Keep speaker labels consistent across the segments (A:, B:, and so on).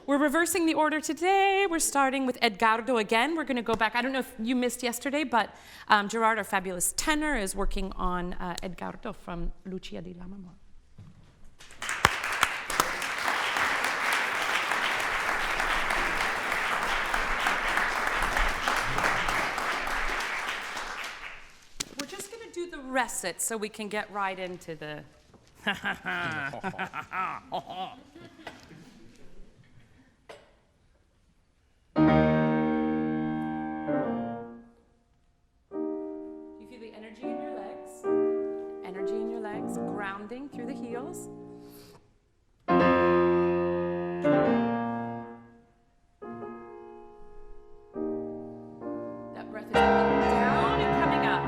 A: We're reversing the order today. We're starting with Edgardo again. We're going to go back. I don't know if you missed yesterday, but Gerard, our fabulous tenor, is working on Edgardo from Lucia di Lammermoor. We're just going to do the recit so we can get right into the... Grounding through the heels. That breath is coming down and coming up.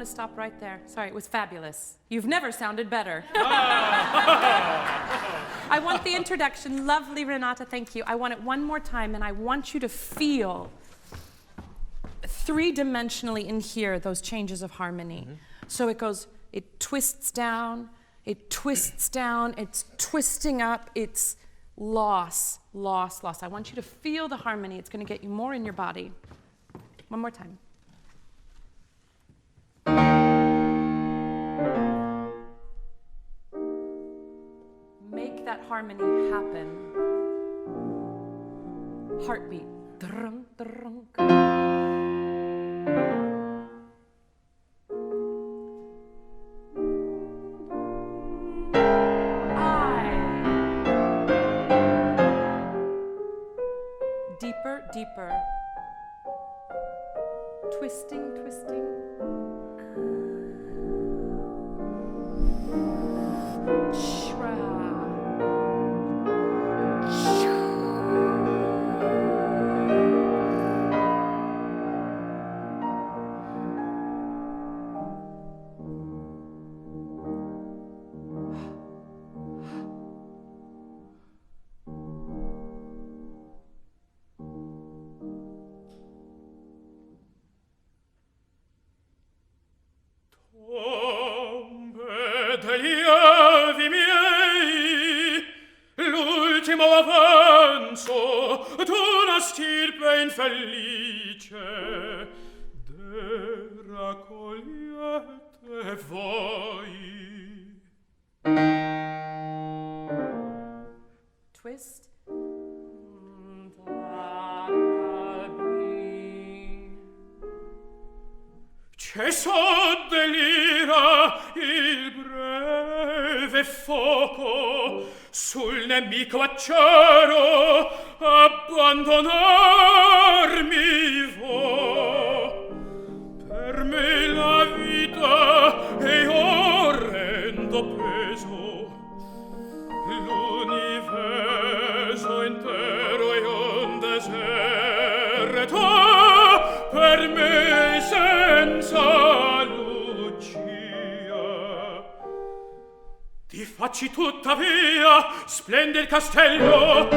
A: Stop right there. Sorry, it was fabulous. You've never sounded better. I want the introduction. Lovely, Renata, thank you. I want it one more time, and I want you to feel three-dimensionally in here those changes of harmony. Mm-hmm. So it goes, it twists down, it's twisting up, it's loss. I want you to feel the harmony. It's going to get you more in your body. One more time. Make that harmony happen. Heartbeat. Drunk, drunk. Deeper. Twisting.
B: Felice raccogliete voi.
A: Twist.
B: Cessò delira il breve fuoco sul nemico acciaro abbandonarmi vo. Per me la vita è orrendo peso, l'universo intero è un deserto per me senza Lucia. Ti facci tuttavia splende il castello,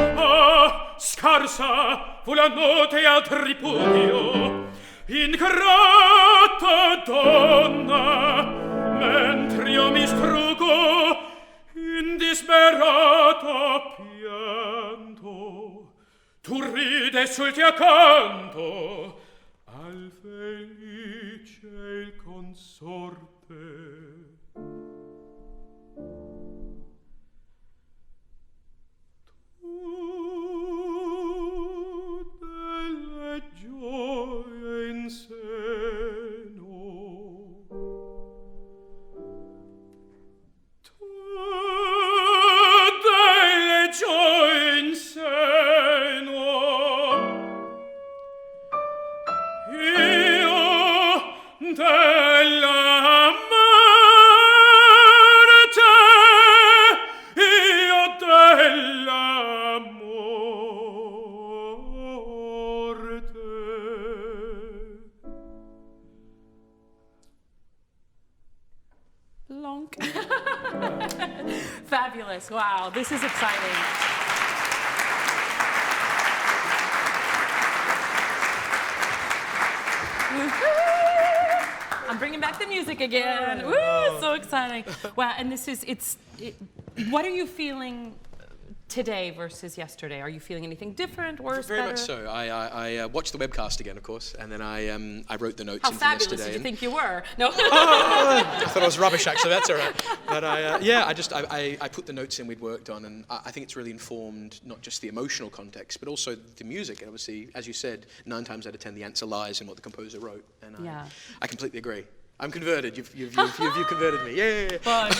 B: scarsa fu la notte al tripudio. Ingrata donna, mentre io mi strugo in disperato pianto, tu ride sul ti accanto al felice il consorte. Delle gioie in seno, tu delle gioie in seno, io della
A: fabulous. Wow, this is exciting. I'm bringing back the music again. Woo, so exciting. Wow, and what are you feeling today versus yesterday? Are you feeling anything different, worse,
C: Very
A: better?
C: much so. I watched the webcast again, of course, and then I wrote the notes
A: How
C: in from
A: fabulous
C: yesterday.
A: did you think you were? No.
C: I thought I was rubbish, actually. That's all right. But I put the notes in we'd worked on, and I think it's really informed not just the emotional context, but also the music. And obviously, as you said, 9 times out of 10, the answer lies in what the composer wrote. And I completely agree. I'm converted. You've converted me. Yeah.
A: Fun.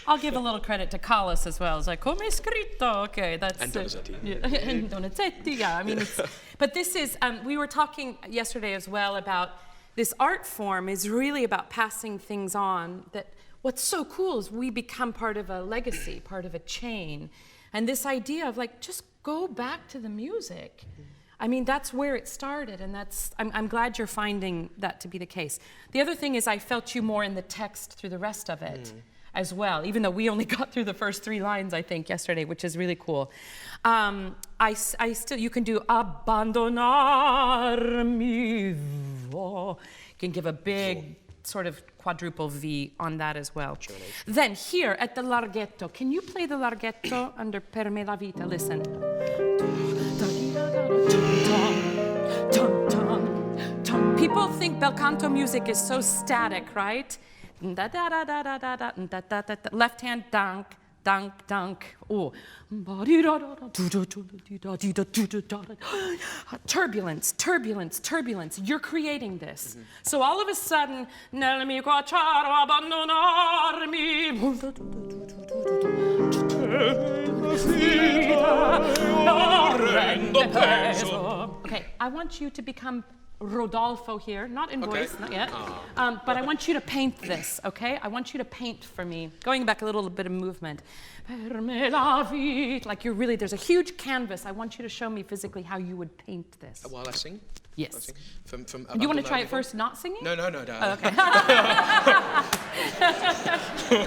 A: I'll give a little credit to Callas as well. It's like, come è scritto? Okay, that's...
C: And Donizetti.
A: And Donizetti, yeah. I mean, but this is, we were talking yesterday as well about this art form is really about passing things on. That what's so cool is we become part of a legacy, part of a chain. And this idea of like, just go back to the music. I mean, that's where it started, and I'm glad you're finding that to be the case. The other thing is I felt you more in the text through the rest of it. As well, even though we only got through the first 3 lines, I think, yesterday, which is really cool. You can do abbandonarmi. You can give a big sort of quadruple V on that as well. Then here at the larghetto, can you play the larghetto under Per me la vita? Listen. People think bel canto music is so static, right? Left hand, dunk, dunk, dunk. Oh. Turbulence, turbulence, turbulence. You're creating this. So all of a sudden, nel mio cuore abbandonarmi. Okay, I want you to become Rodolfo here, not in voice, not yet. But I want you to paint this, okay? I want you to paint for me. Going back a little bit of movement. Like you're really, there's a huge canvas. I want you to show me physically how you would paint this.
C: While I sing?
A: Yes.
C: I sing. From
A: You want to try it first, not singing?
C: No.
A: Oh, okay.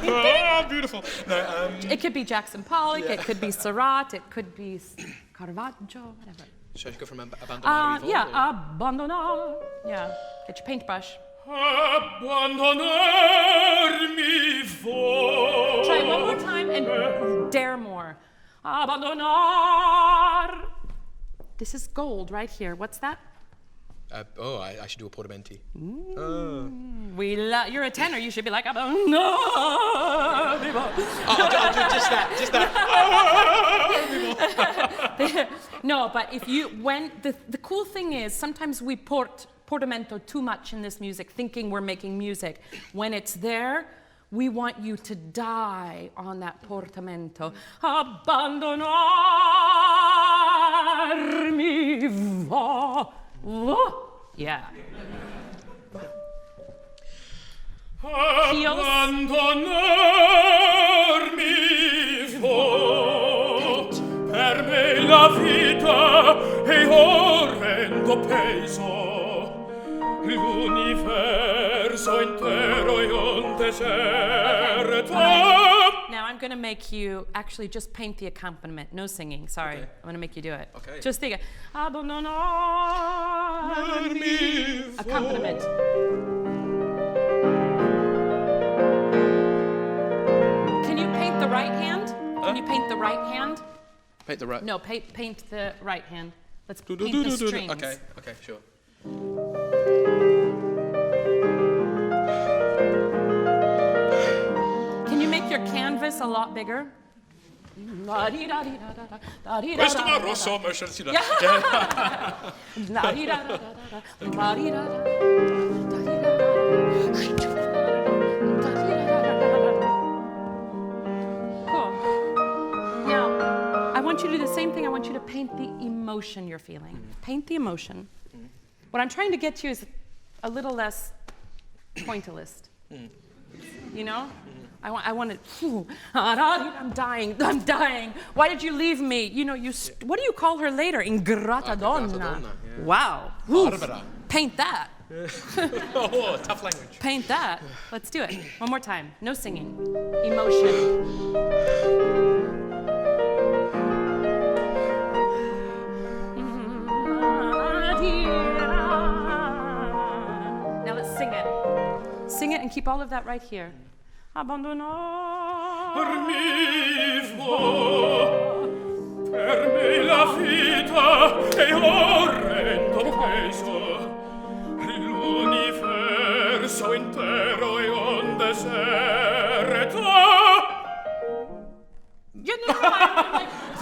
C: Oh, beautiful. No,
A: It could be Jackson Pollock, it could be Seurat, it could be Caravaggio, whatever.
C: Should I go from abbandonare?
A: Abbandonar. Yeah, get your paintbrush.
B: Abbandonarmi voi.
A: Try it one more time and dare more. Abbandonar. This is gold right here. What's that?
C: I should do a portamenti.
A: You're a tenor. You should be like abbandonar.
C: I'll do just that.
A: No, but the cool thing is sometimes we portamento too much in this music, thinking we're making music. When it's there, we want you to die on that portamento. Abbandonarmi va. Yeah.
B: Abbandonarmi vo. Per me la vita è orrendo peso. L'universo intero è un deserto.
A: Now I'm going to make you actually just paint the accompaniment. No singing. Sorry.
C: Okay.
A: I'm going to make you do it.
C: Okay.
A: Just think it. Accompaniment. Can you paint the right hand? Can you paint the right hand?
C: Paint the right.
A: No, paint the right hand. Let's paint the strings.
C: Okay, sure.
A: Can you make your canvas a lot bigger?
B: Questo ma rosso, ma scelsina.
A: Cool. Now, I want you to do the same thing. I want you to paint the emotion you're feeling. Paint the emotion. What I'm trying to get to is a little less pointillist. You know? I want it. I'm dying. Why did you leave me? You know, what do you call her later? Ingrata donna.
C: donna, yeah.
A: Wow.
C: Barbara.
A: Paint that.
C: Oh, tough language.
A: Paint that. Let's do it. One more time. No singing. Emotion. Now let's sing it. Sing it and keep all of that right here.
B: Mi fu per me la vita è orrendo peso, l'universo intero è un deserto.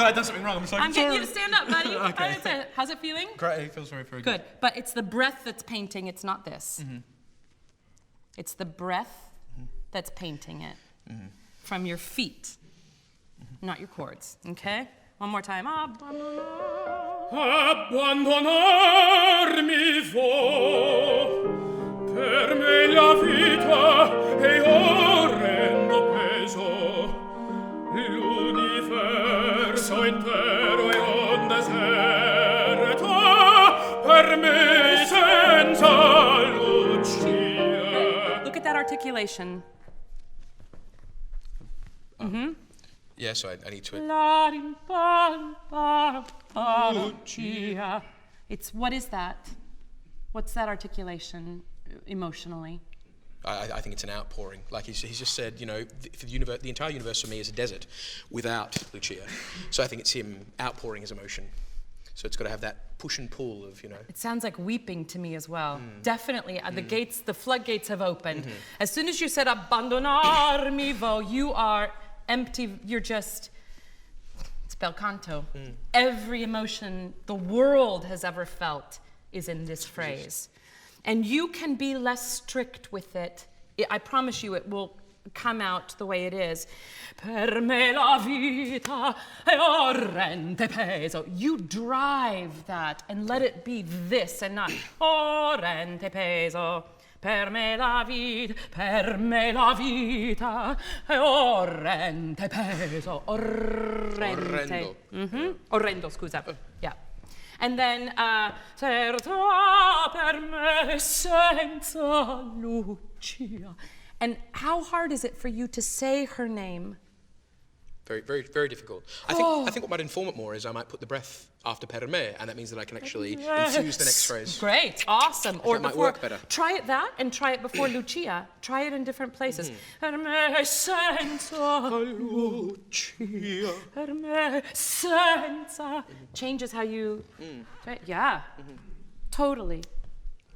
C: I've done something wrong. I'm sorry.
A: I'm getting you to stand up, buddy.
C: Okay.
A: How's it feeling?
C: Great. It feels very, very
A: Good. But it's the breath that's painting. It's not this. It's the breath that's painting it from your feet, not your chords. Okay? One more time.
B: Abbandonarmi fu per me la vita è orrendo peso, l'universo intero è un deserto per me senza Lucia.
A: Look at that articulation.
C: Yeah, so I need to...
A: Lucia. It's, what is that? What's that articulation emotionally?
C: I think it's an outpouring. Like he's just said, you know, the entire universe for me is a desert without Lucia. So I think it's him outpouring his emotion. So it's got to have that push and pull of, you know.
A: It sounds like weeping to me as well. Definitely, the floodgates have opened. As soon as you said abbandonarmi vo, you are empty. You're just, it's bel canto. Every emotion the world has ever felt is in this phrase. And you can be less strict with it. I promise you it will come out the way it is. Per me la vita è orrente peso. You drive that and let it be this and not orrente peso. Per me la vita è orrente peso. Orrente. Orrendo, scusa. Yeah. And then, certo per me senza Lucia. And how hard is it for you to say her name?
C: Very, very, very difficult. I think what might inform it more is I might put the breath after per me, and that means that I can actually infuse the next phrase.
A: Great, awesome.
C: Or it might work better.
A: Try it that and try it before Lucia. Try it in different places. Per me senza Lucia. Per me senza. Changes how you. Try, yeah, totally.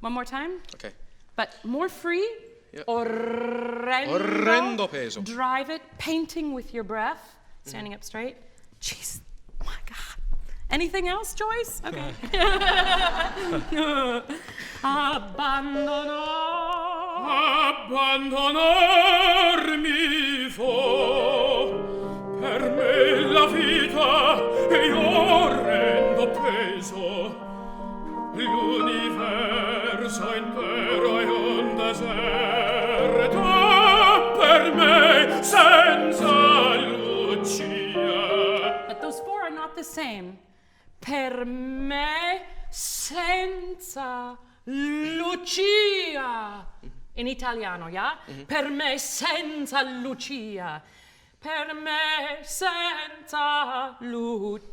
A: One more time.
C: Okay.
A: But more free.
C: Yep.
A: Orrendo
C: peso.
A: Drive it, painting with your breath, standing up straight. Jeez, oh my God. Anything else, Joyce? Okay.
B: Abbandonarmi fu per me la vita è orrendo peso, l'universo intero è un deserto per me senza Lucia.
A: But those four are not the same. Per me senza Lucia. In italiano, yeah? Per me senza Lucia. Per me senza Lucia.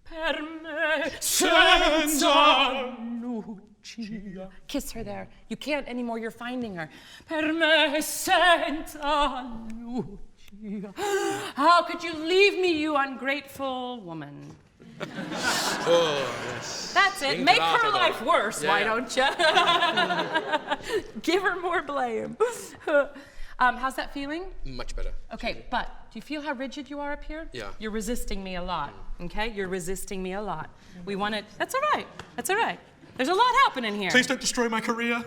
A: Per me senza Lucia. Kiss her there. You can't anymore, you're finding her. Per me senza Lucia. How could you leave me, you ungrateful woman?
C: Oh, yes.
A: That's it. Make her life worse, why don't you? Give her more blame. How's that feeling?
C: Much better.
A: Okay, but do you feel how rigid you are up here?
C: Yeah.
A: You're resisting me a lot, okay? You're resisting me a lot. We want to, that's all right. That's all right. There's a lot happening here.
C: Please don't destroy my career.
A: Do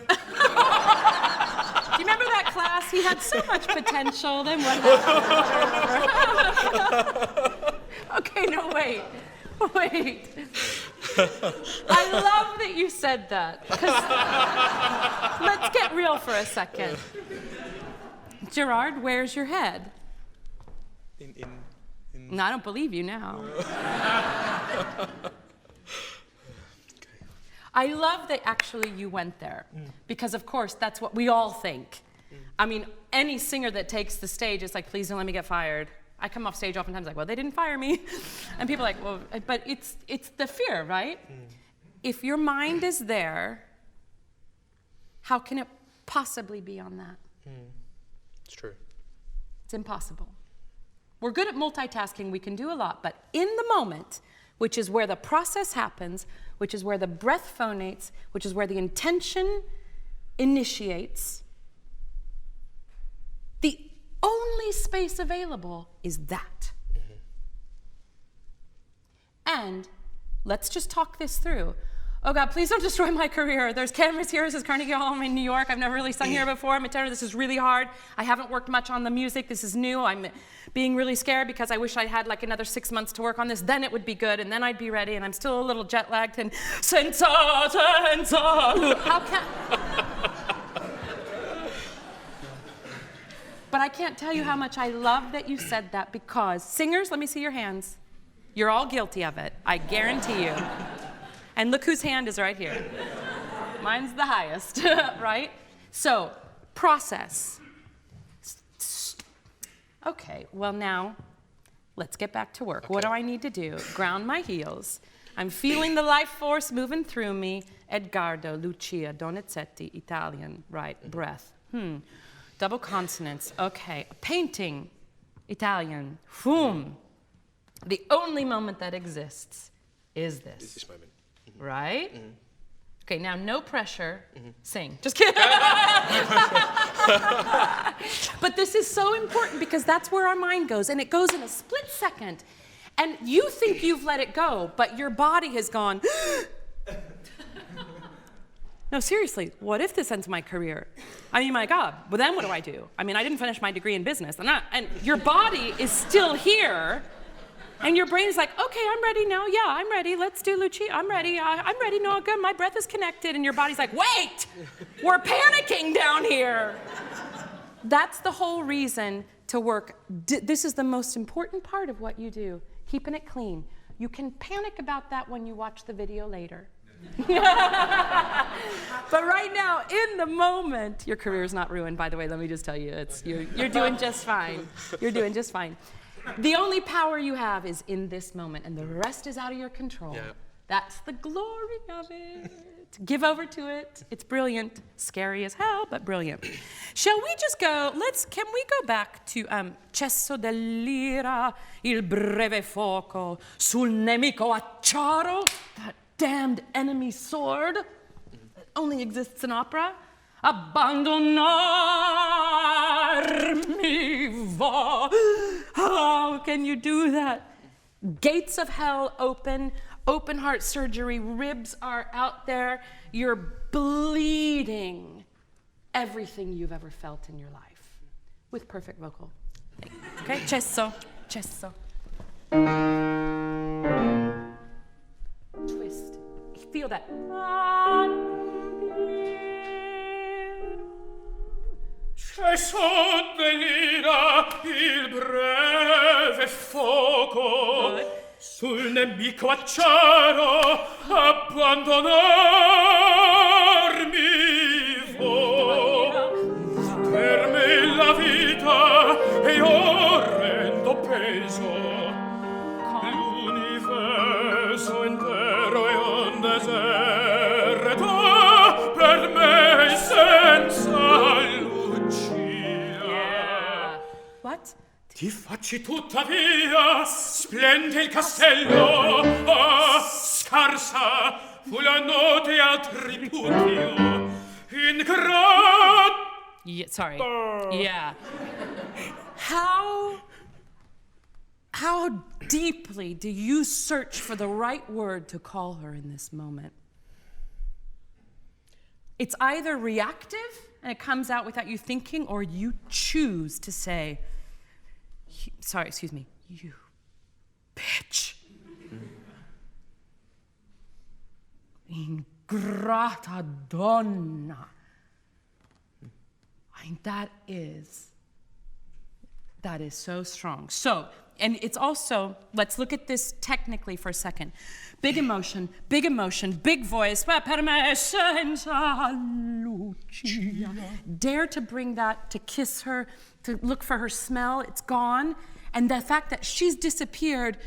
A: you remember that class? He had so much potential, then what happened? Okay, no, wait. Wait. I love that you said that. 'Cause let's get real for a second. Gerard, where's your head? No, I don't believe you now. I love that actually you went there, because of course that's what we all think. I mean, any singer that takes the stage is like, please don't let me get fired. I come off stage oftentimes like, well, they didn't fire me. And people are like, well, but it's the fear, right? If your mind is there, how can it possibly be on that?
C: It's true.
A: It's impossible. We're good at multitasking, we can do a lot, but in the moment, which is where the process happens, which is where the breath phonates, which is where the intention initiates, the only space available is that. And let's just talk this through. Oh God, please don't destroy my career. There's cameras here. This is Carnegie Hall. I'm in New York. I've never really sung here before. I'm a tenor. This is really hard. I haven't worked much on the music. This is new. I'm being really scared because I wish I had like another 6 months to work on this. Then it would be good, and then I'd be ready. And I'm still a little jet lagged. And how can? But I can't tell you how much I love that you said that, because singers, let me see your hands. You're all guilty of it. I guarantee you. And look whose hand is right here. Mine's the highest, right? So, process. Okay, well now, let's get back to work. Okay. What do I need to do? Ground my heels. I'm feeling the life force moving through me. Edgardo, Lucia, Donizetti, Italian, right, breath. Double consonants, okay. Painting, Italian, The only moment that exists is this.
C: Is this moment.
A: Right? Okay, now no pressure, sing. Just kidding. But this is so important because that's where our mind goes, and it goes in a split second. And you think you've let it go, but your body has gone, no, seriously, what if this ends my career? I mean, my God, well then what do I do? I mean, I didn't finish my degree in business. And your body is still here. And your brain is like, okay, I'm ready now. Yeah, I'm ready. Let's do Lucia. I'm ready. I'm ready. No, good. My breath is connected. And your body's like, wait, we're panicking down here. That's the whole reason to work. This is the most important part of what you do, keeping it clean. You can panic about that when you watch the video later. But right now, in the moment, your career is not ruined, by the way. Let me just tell you, you're doing just fine. You're doing just fine. The only power you have is in this moment, and the rest is out of your control. Yeah. That's the glory of it. Give over to it. It's brilliant. Scary as hell, but brilliant. Shall we just go, can we go back to cesso dell'ira, il breve fuoco, sul nemico acciaro, that damned enemy sword that only exists in opera? Abbandonarmi va. How can you do that? Gates of hell open, open heart surgery, ribs are out there, you're bleeding everything you've ever felt in your life with perfect vocal. Okay, cesso. Twist. Feel that.
B: Cesso dell'ira il breve fuoco, sul nemico acciaro abbandonarmi vo. Per me la vita è orrendo peso, l'universo intero è un deserto, per me senza
A: What?
B: Ti facci tuttavia, splende il castello, scarsa fu la notte al tripudio,
A: Yeah, sorry. Yeah. How deeply do you search for the right word to call her in this moment? It's either reactive and it comes out without you thinking, or you choose to say, you bitch. Ingrata donna. I mean, that is so strong. So and it's also, let's look at this technically for a second. Big emotion, big voice. Ma per me senza Lucia. Dare to bring that, to kiss her, to look for her smell, it's gone. And the fact that she's disappeared,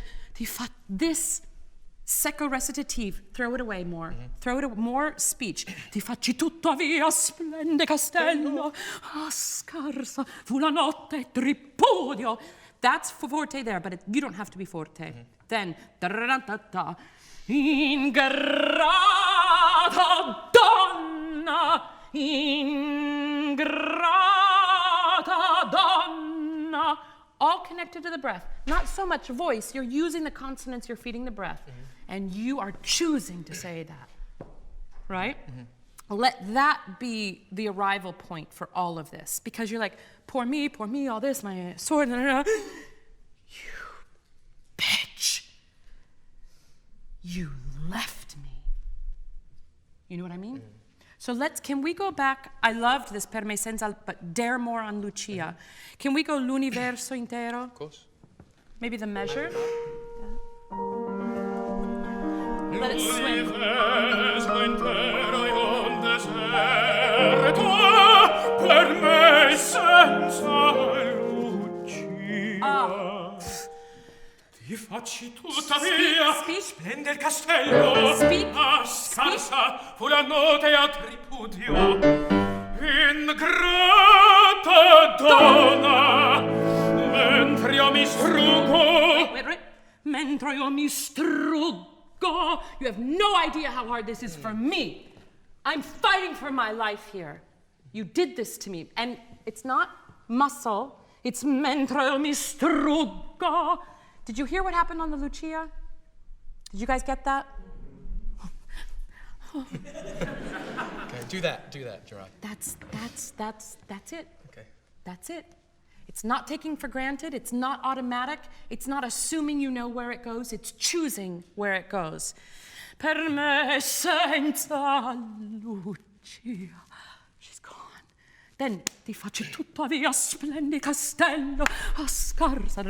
A: this secco recitative, throw it away more. Throw it more speech. Ti facci tuttavia splende castello, scarsa fu la notte tripudio. That's forte there, but you don't have to be forte. Then, da-da-da-da-da. Ingrata donna, ingrata donna. All connected to the breath. Not so much voice. You're using the consonants, you're feeding the breath. And you are choosing to say that. Right? Let that be the arrival point for all of this. Because you're like, poor me, all this, my sword. You bitch. You left me. You know what I mean? So can we go back? I loved this per me senza, but dare more on Lucia. Can we go l'universo intero?
C: Of course.
A: Maybe the measure? Let it swim.
B: L'universo intero è un deserto per me senza Lucia. Ti facci tuttavia splende il castello. A scarsa fu la notte a tripudio. Ingrata donna, mentre io mi struggo.
A: Wait. Mentre io mi struggo. You have no idea how hard this is for me. I'm fighting for my life here. You did this to me. And it's not muscle. It's mentre io mi struggo. Did you hear what happened on the Lucia? Did you guys get that?
C: Okay, do that, Gerard.
A: That's it.
C: Okay.
A: That's it. It's not taking for granted. It's not automatic. It's not assuming you know where it goes. It's choosing where it goes. Per me senza Lucia. She's gone. Then ti faccio tuttavia splendi castello a scarsa.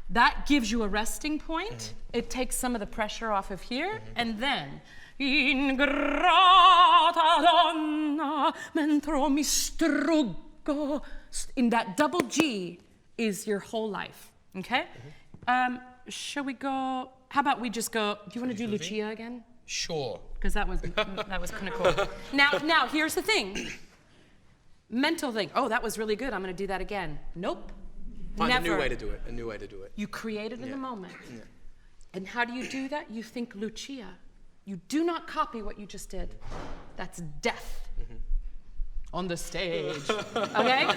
A: That gives you a resting point. It takes some of the pressure off of here. And then ingrata donna mentre mi struggo. In that double G is your whole life. Okay? Shall we go? How about we just go? Do you want to do Lucia again?
C: Sure.
A: Because that was kind of cool. Now here's the thing. Mental thing. Oh, that was really good. I'm going to do that again. Nope.
C: Find
A: Never.
C: a new way to do it.
A: You create it in the moment. Yeah. And how do you do that? You think Lucia. You do not copy what you just did. That's death. On the stage. Okay?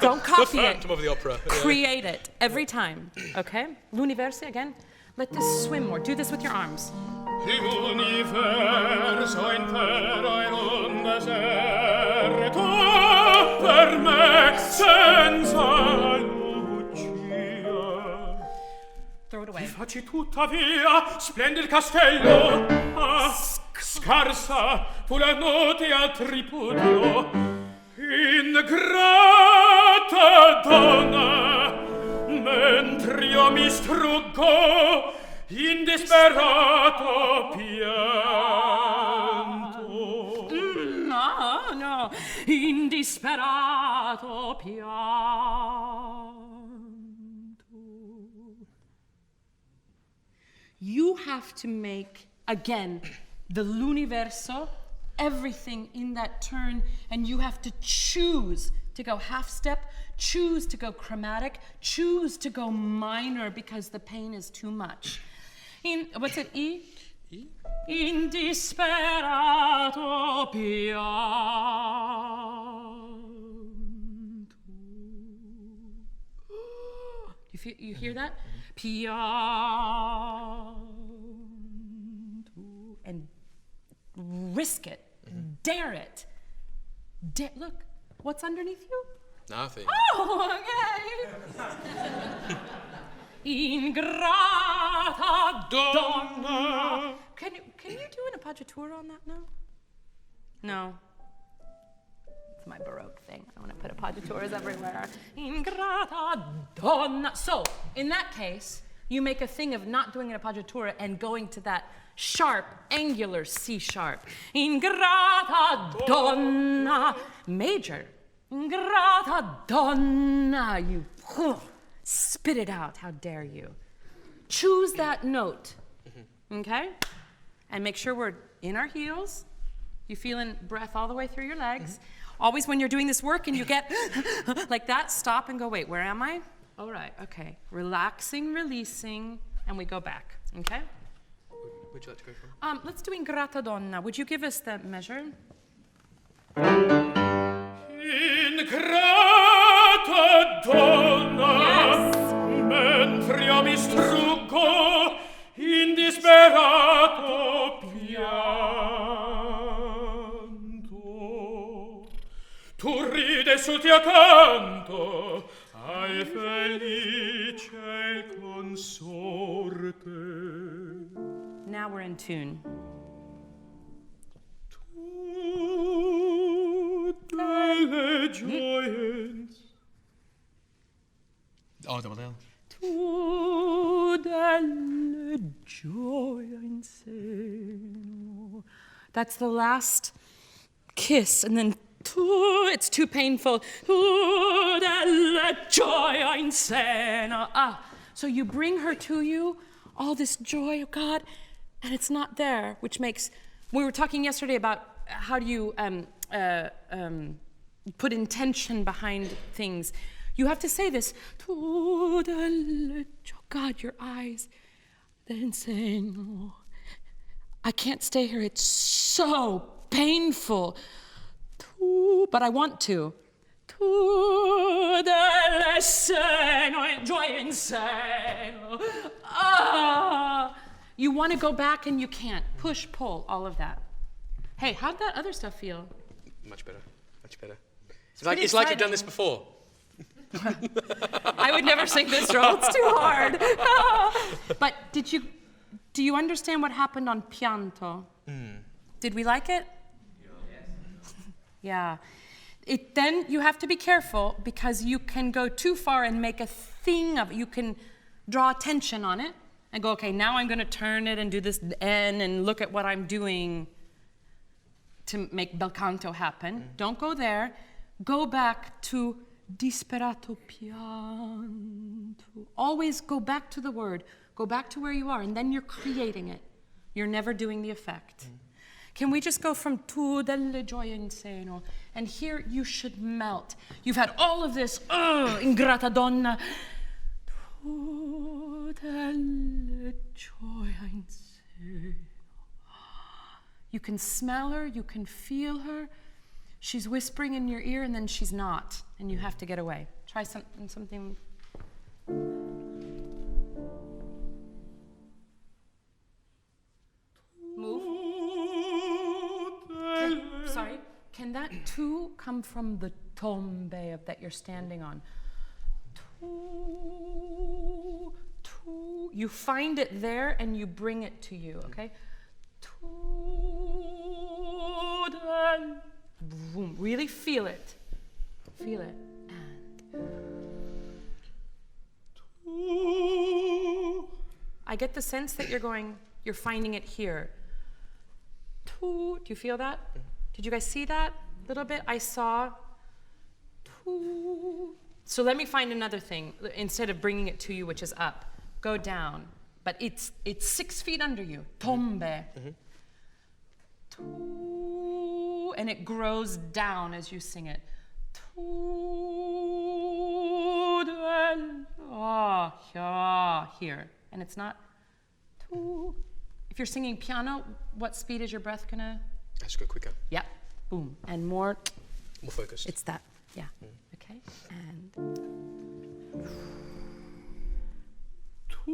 A: Don't copy it.
C: Phantom of the Opera.
A: Create it every time. Okay? L'universo again. Let this swim more. Do this with your arms.
B: L'universo intero è un deserto per me senza Lucia.
A: Throw it away.
B: Ti facci tuttavia splende il castello. Scarsa fu la notte a tripudio. Ingrata donna, mentre io mi struggo in disperato pianto.
A: No, in disperato pianto. You have to make, again, the l'universo, everything in that turn, and you have to choose to go half step, choose to go chromatic, choose to go minor because the pain is too much. What's it, E?
C: E?
A: In disperato pianto. You hear that? Pianto. And risk it. Dare it. Look, what's underneath you?
C: Nothing.
A: Oh, okay. Ingrata donna. Can you do an appoggiatura on that now? No. It's my Baroque thing. I want to put appoggiaturas everywhere. Ingrata donna. So, in that case, you make a thing of not doing an appoggiatura and going to that sharp, angular C sharp. Ingrata donna, major. Ingrata donna. You spit it out. How dare you? Choose that note, okay? And make sure we're in our heels. You feeling breath all the way through your legs. Always when you're doing this work and you get like that, stop and go, wait, where am I? All right, okay. Relaxing, releasing, and we go back, okay?
C: Would you like to go from?
A: Let's do Ingrata donna. Would you give us the measure?
B: Ingrata donna,
A: Yes.
B: mentre io mi struggo in disperato pianto. Tu ride sul ti accanto, ai felice il consorte.
A: Now we're in tune.
B: Delle gioie.
C: Oh, double L.
A: Tu delle gioia in seno. That's the last kiss, and then tu, it's too painful. Tu delle gioia in seno. So you bring her to you, all this joy of God, and it's not there, which makes, we were talking yesterday about how do you put intention behind things. You have to say this, tu delle gioia, God, your eyes, then say, no, I can't stay here, it's so painful, but I want to. Tu delle seno, gioia in seno. You want to go back and you can't. Push, pull, all of that. Hey, how'd that other stuff feel?
C: Much better, much better. It's like you've done this before.
A: I would never sing this role, it's too hard. But do you understand what happened on pianto? Did we like it? Yeah. Then you have to be careful because you can go too far and make a thing of it. You can draw attention on it and go, okay, now I'm going to turn it and do this N and look at what I'm doing to make bel canto happen. Don't go there. Go back to disperato pianto. Always go back to the word. Go back to where you are, and then you're creating it. You're never doing the effect. Can we just go from tu delle gioia in seno? And here you should melt. You've had all of this, ingrata donna. Tu delle gioia in seno. You can smell her, you can feel her. She's whispering in your ear and then she's not. And you have to get away. Try something. Move. Sorry. Can that tu come from the tombe that you're standing on? Tu, tu. You find it there and you bring it to you, okay? Tu del. Boom. Really feel it. Feel it. And. I get the sense that you're finding it here. Do you feel that? Did you guys see that a little bit? I saw. So let me find another thing. Instead of bringing it to you, which is up, go down. But it's 6 feet under you. Tombe. And it grows down as you sing it. Here. And it's not. If you're singing piano, what speed is your breath gonna?
C: Let's go quicker.
A: Yeah. Boom. And more
C: focused.
A: It's that. Yeah. Okay. And.
B: Tu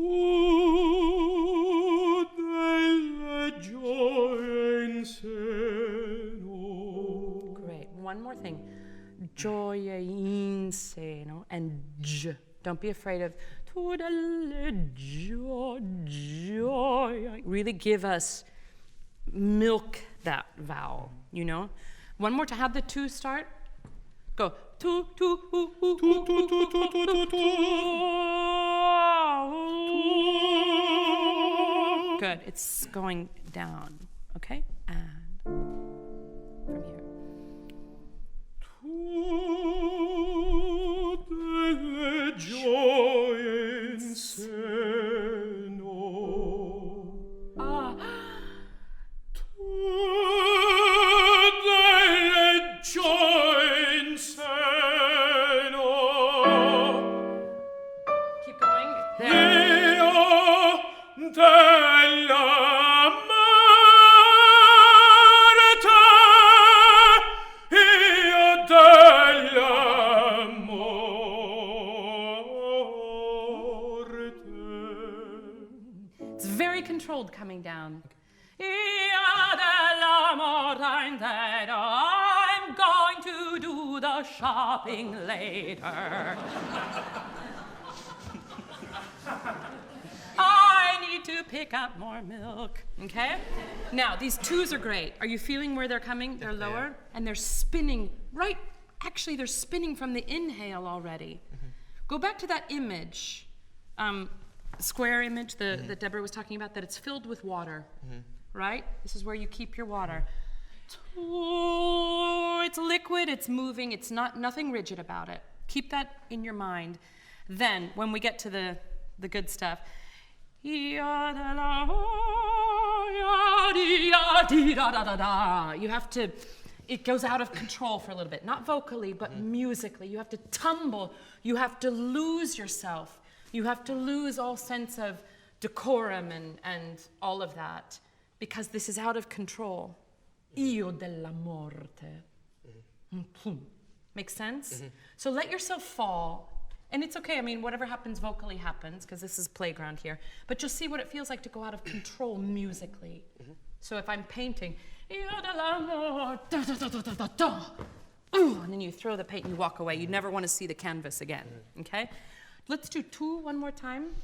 B: delle gioie in seno.
A: Great. One more thing. Gioia in seno and j. Don't be afraid of tu delle gioia. Really give us, milk that vowel, you know? One more to have the two start. Go. Tu. Good. It's going down. Okay? And from here.
B: Tu delle gioie in seno. Tu delle gioie in seno.
A: Keep going. There.
B: Io della
A: controlled coming down. I'm going to do the shopping later. I need to pick up more milk. Okay? Now, these twos are great. Are you feeling where they're coming? They're lower, and they're spinning right. Actually, they're spinning from the inhale already. Go back to that image. Square image that Deborah was talking about, that it's filled with water, right? This is where you keep your water. It's liquid, it's moving, it's nothing rigid about it. Keep that in your mind. Then, when we get to the good stuff, you have to, it goes out of control for a little bit, not vocally, but musically. You have to tumble, you have to lose yourself. You have to lose all sense of decorum and all of that, because this is out of control. Io della morte. Makes sense? So let yourself fall. And it's okay, I mean, whatever happens vocally happens, because this is playground here. But just see what it feels like to go out of control musically. So if I'm painting, Io della morte, and then you throw the paint and you walk away. You never want to see the canvas again, okay? Let's do two one more time.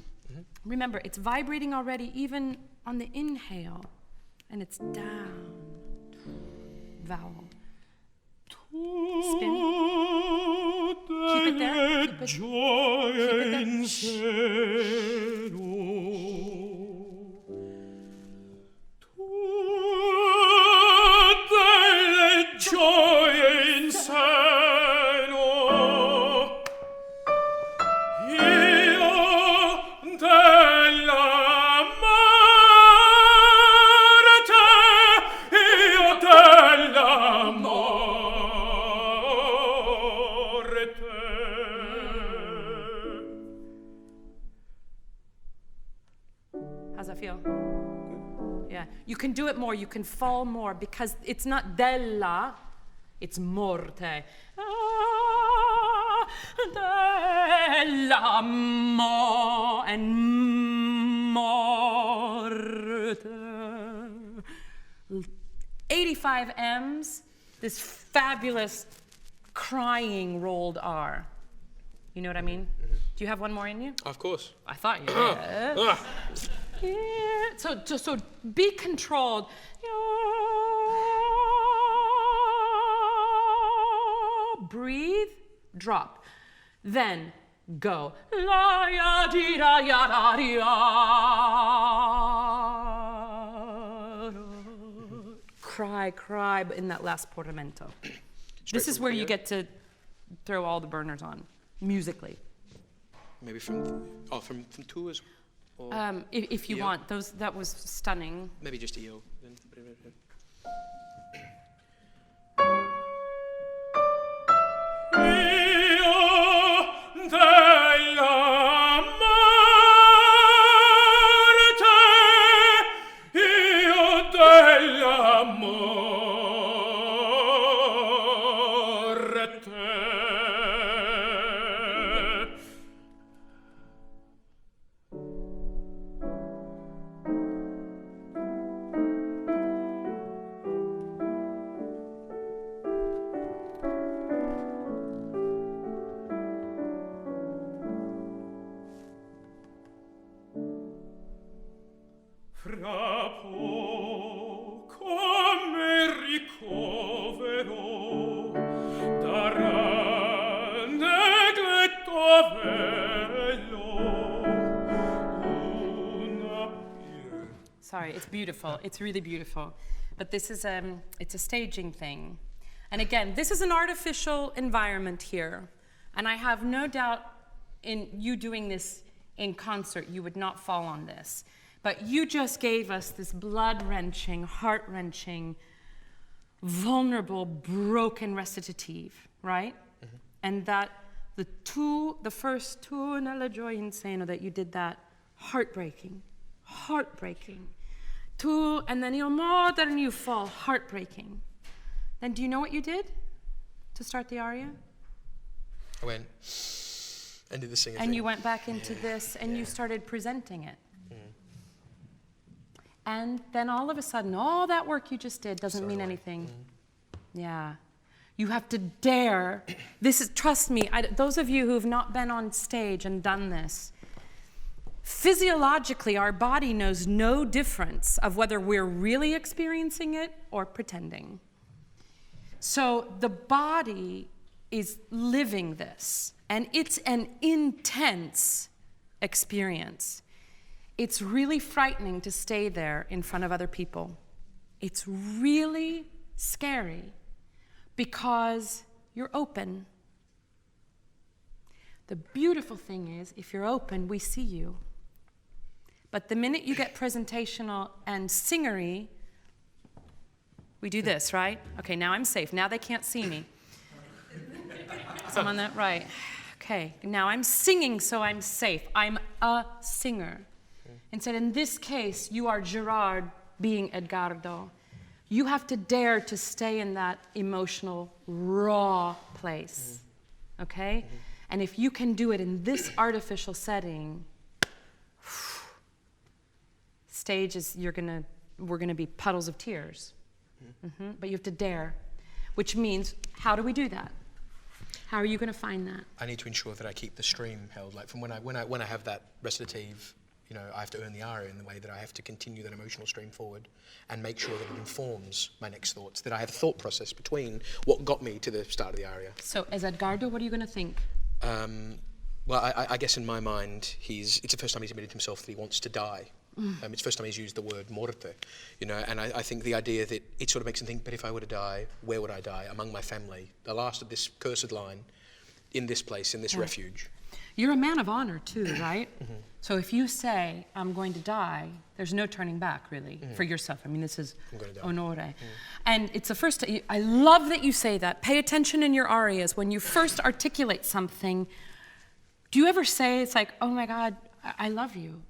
A: Remember, it's vibrating already, even on the inhale. And it's down. Vowel. Spin. Keep it there. Keep it there. How's that feel? Yeah, you can do it more, you can fall more, because it's not della, it's morte. Della mo and morte. 85 M's, this fabulous crying rolled R. You know what I mean? Do you have one more in you?
C: Of course.
A: I thought you did. Yeah. So be controlled. Breathe, drop. Then go. Cry in that last portamento. This is where you get to throw all the burners on, musically.
C: Maybe from two as well.
A: If you want, that was stunning.
C: Maybe just EO.
B: Fra poco me ricovero, darà
A: Sorry, it's beautiful. It's really beautiful. But this is it's a staging thing. And again, this is an artificial environment here. And I have no doubt in you doing this in concert, you would not fall on this. But you just gave us this blood-wrenching, heart-wrenching, vulnerable, broken recitative, right? Mm-hmm. And that the first tu nella gioia insano that you did that, heartbreaking. Tu, and then il morte and you fall, heartbreaking. Then do you know what you did to start the aria?
C: I went and did the singer
A: and
C: thing.
A: You went back into this and you started presenting it. And then all of a sudden, all that work you just did doesn't mean anything. Yeah. You have to dare. This is, trust me, those of you who have not been on stage and done this, physiologically, our body knows no difference of whether we're really experiencing it or pretending. So the body is living this, and it's an intense experience. It's really frightening to stay there in front of other people. It's really scary because you're open. The beautiful thing is, if you're open, we see you. But the minute you get presentational and singery, we do this, right? Okay, now I'm safe. Now they can't see me. So I'm on that right. Okay, now I'm singing, so I'm safe. I'm a singer. Instead, in this case, you are Gerard being Edgardo. You have to dare to stay in that emotional, raw place, okay? And if you can do it in this artificial setting, stage is, we're gonna be puddles of tears. But you have to dare, which means, how do we do that? How are you gonna find that?
C: I need to ensure that I keep the stream held. Like from when I have that recitative, you know, I have to earn the aria in the way that I have to continue that emotional stream forward and make sure that it informs my next thoughts, that I have a thought process between what got me to the start of the aria.
A: So as Edgardo, what are you going to think?
C: Well, I guess in my mind, it's the first time he's admitted himself that he wants to die. It's the first time he's used the word morte, you know, and I think the idea that it sort of makes him think, but if I were to die, where would I die? Among my family. The last of this cursed line, in this place, in this refuge.
A: You're a man of honor too, right? So if you say, I'm going to die, there's no turning back, really, for yourself. I mean, this is onore. And it's the first, I love that you say that. Pay attention in your arias. When you first articulate something, do you ever say, it's like, oh my God, I love you?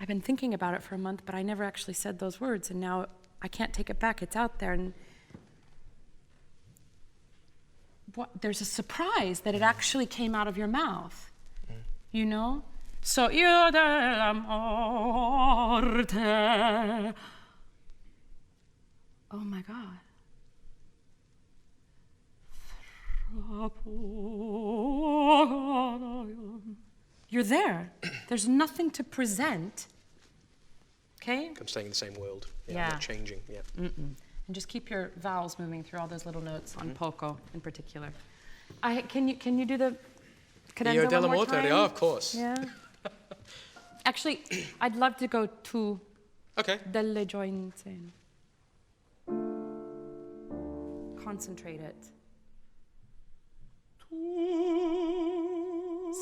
A: I've been thinking about it for a month, but I never actually said those words, and now I can't take it back. It's out there, and there's a surprise that it actually came out of your mouth, you know? So, io della morte. Oh my God. You're there. There's nothing to present, okay?
C: I'm staying in the same world.
A: Yeah.
C: I'm not changing,
A: And just keep your vowels moving through all those little notes on poco in particular. Can you do the cadenza one more time?
C: Yeah, of course.
A: Yeah. Actually, I'd love to go to delle gioie insane. Concentrate it.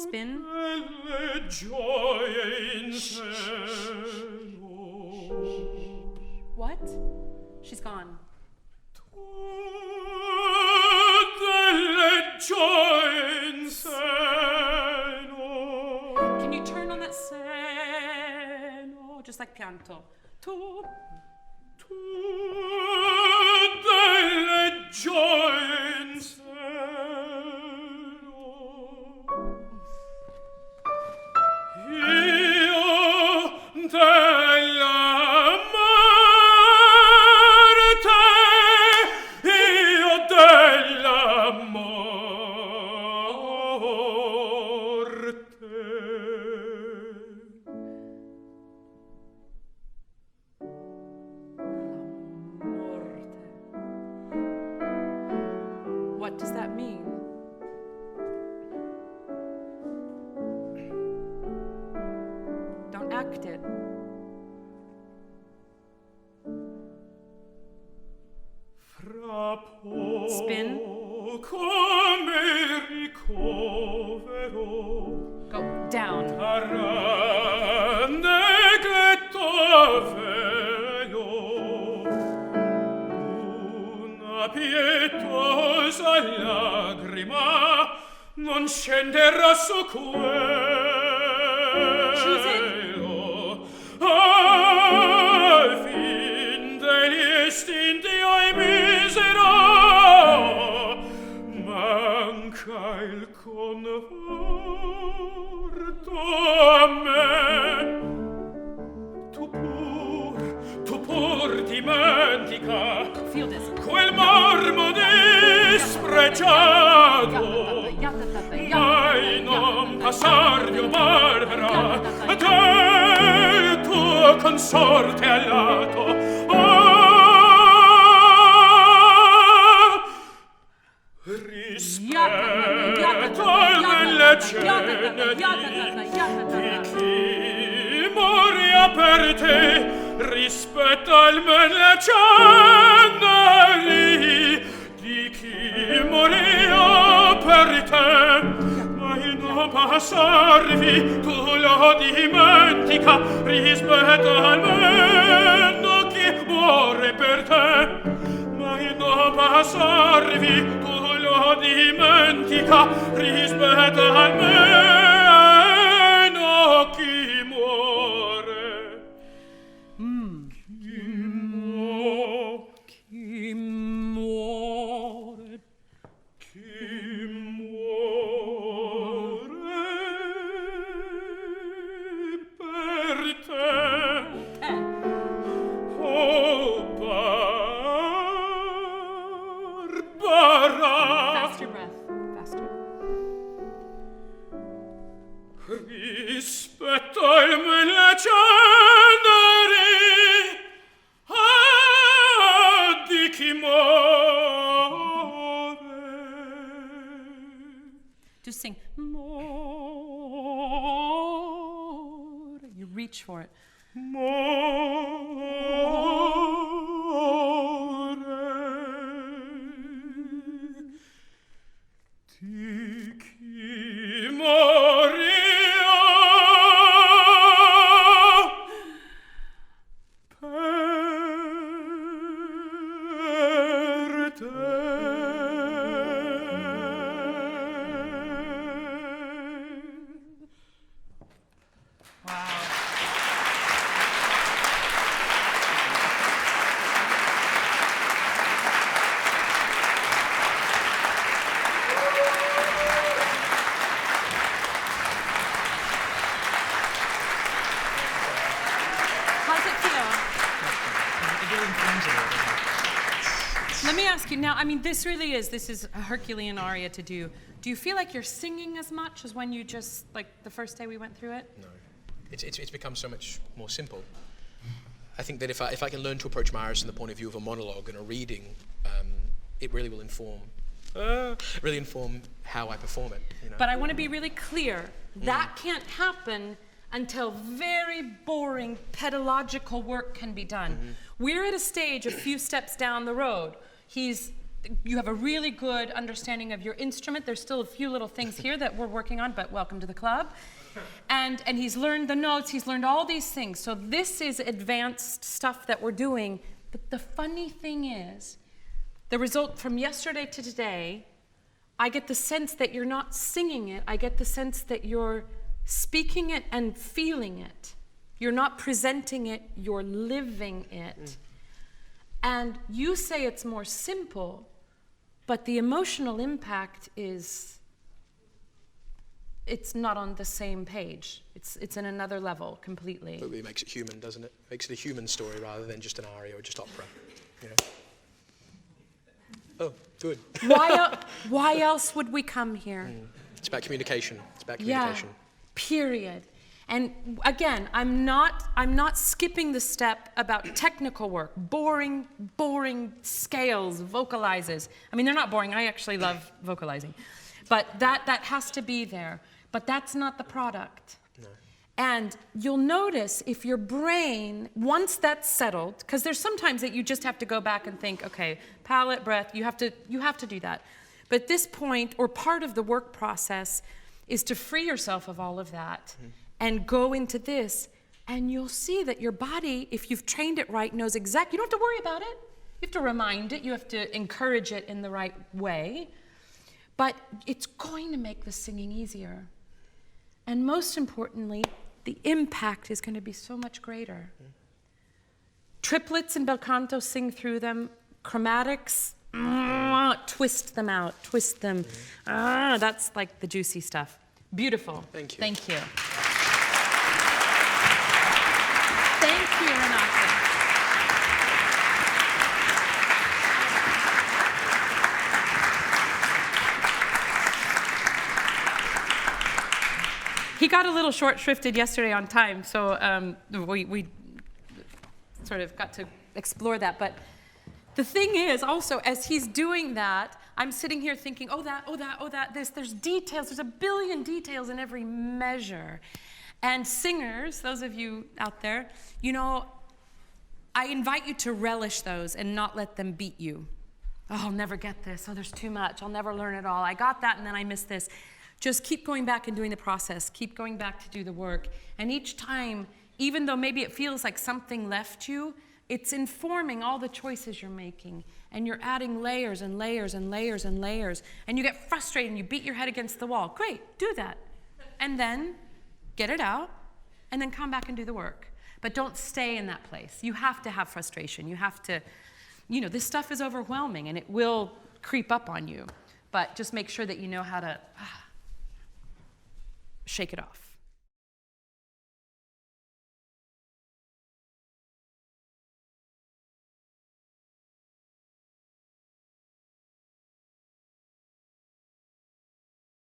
A: Spin.
B: Delle gioie insano.
A: What? She's gone.
B: Delle gioie insano.
A: Can you turn on that seno? Just like pianto. Tu.
B: Delle gioie insano. Io della
A: worked it. Spin.
B: Come ricovero.
A: Go down.
B: Negletto velo, una pietosa lagrima non scenderà su quello. Al fin degli istinti io misero, manca il conforto a me. Tu pur dimentica
A: Feel this.
B: quel marmo dispregiato, mai non passarvi, o Barbara, del tuo consorte al lato. Rispetto alle ceneri di chi moria per te, rispetto al le ceneri di chi moria per te, mai non passarvi, tu lo dimentica, rispetto al meno chi muore per te, mai non passarvi, tu lo dimentica, rispetto al meno chi muore. Chi muore per te. Oh, Barbara.
A: Faster breath. Faster.
B: Rispetto al mille ceneri di chi muore.
A: Just sing. More. You reach for it.
B: Di chi moria per te.
A: How's it feel? Let me ask you now, I mean, this is a Herculean aria to do. Do you feel like you're singing as much as when you just, like the first day we went through it?
C: No, it's become so much more simple. I think that if I can learn to approach my artist from the point of view of a monologue and a reading, it really will inform how I perform it. You know?
A: But I want to be really clear. That can't happen until very boring pedagoggical work can be done. We're at a stage a few steps down the road. You have a really good understanding of your instrument. There's still a few little things here that we're working on, but welcome to the club. And he's learned the notes, he's learned all these things. So this is advanced stuff that we're doing. But the funny thing is, the result from yesterday to today, I get the sense that you're not singing it. I get the sense that you're speaking it and feeling it. You're not presenting it, you're living it. And you say it's more simple, but the emotional impact it's not on the same page. It's in another level completely.
C: But it makes it human, doesn't it? It makes it a human story rather than just an aria or just opera. You know? Oh, good.
A: Why else would we come here?
C: It's about communication.
A: Yeah, period. And again, I'm not skipping the step about technical work, boring scales, vocalizes. I mean, they're not boring. I actually love vocalizing. But that has to be there. But that's not the product.
C: No.
A: And you'll notice if your brain, once that's settled, because there's sometimes that you just have to go back and think, okay, palate, breath, you have to do that. But at this point, or part of the work process, is to free yourself of all of that and go into this, and you'll see that your body, if you've trained it right, knows exactly, you don't have to worry about it. You have to remind it, you have to encourage it in the right way, but it's going to make the singing easier. And most importantly, the impact is going to be so much greater. Triplets and bel canto, sing through them. Chromatics, twist them out, twist them. That's like the juicy stuff. Beautiful.
C: Thank you.
A: Thank you. Thank you, Renata. He got a little short-shrifted yesterday on time, so we sort of got to explore that. But the thing is, also, as he's doing that, I'm sitting here thinking, oh, that, this. There's details. There's a billion details in every measure. And singers, those of you out there, you know, I invite you to relish those and not let them beat you. Oh, I'll never get this. Oh, there's too much. I'll never learn it all. I got that, and then I missed this. Just keep going back and doing the process. Keep going back to do the work. And each time, even though maybe it feels like something left you, it's informing all the choices you're making. And you're adding layers and layers and layers and layers. And you get frustrated and you beat your head against the wall. Great, do that. And then get it out, and then come back and do the work. But don't stay in that place. You have to have frustration. You have to, you know, this stuff is overwhelming, and it will creep up on you. But just make sure that you know how to shake it off.